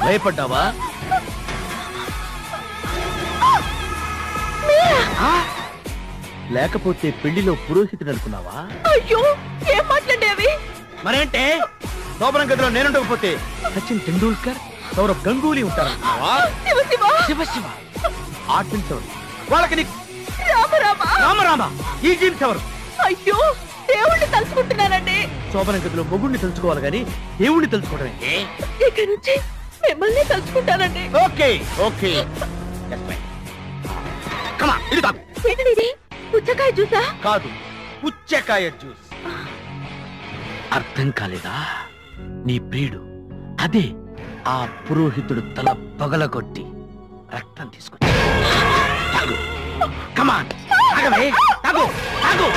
భయపడ్డావా? లేకపోతే పెళ్లిలో పురోహితుడు అనుకున్నావా? అయ్యో ఏం మాట్లాడేవి? మరేంటే శోభనం గదిలో నేనుండకపోతే సచిన్ టెండూల్కర్, సౌరవ్ గంగూలీ ఉంటారనుకున్నావా? శివ శివ ఆర్టిన్స్ ఎవరు? వాళ్ళకి రామరామ ఈ జీన్స్ ఎవరు? అయ్యో దేవుణ్ణి తలుచుకుంటున్నానండి. శోభనం గదిలో మొగుడిని తలుచుకోవాలి కానీ దేవుణ్ణి తలుచుకోవడం ఇక నుంచి మిమ్మల్ని తలుచుకుంటానండి. ఓకే ఓకే ఏంటండి పుచ్చకాయ జ్యూసా? కాదు, పుచ్చకాయ జ్యూస్. అర్థం కాలేదా? నీ ప్రియుడు అదే ఆ పురోహితుడు తల పగలగొట్టి రక్తం తీసుకొచ్చి తాగు. కమాన్ తాగవే, తాగు తాగు.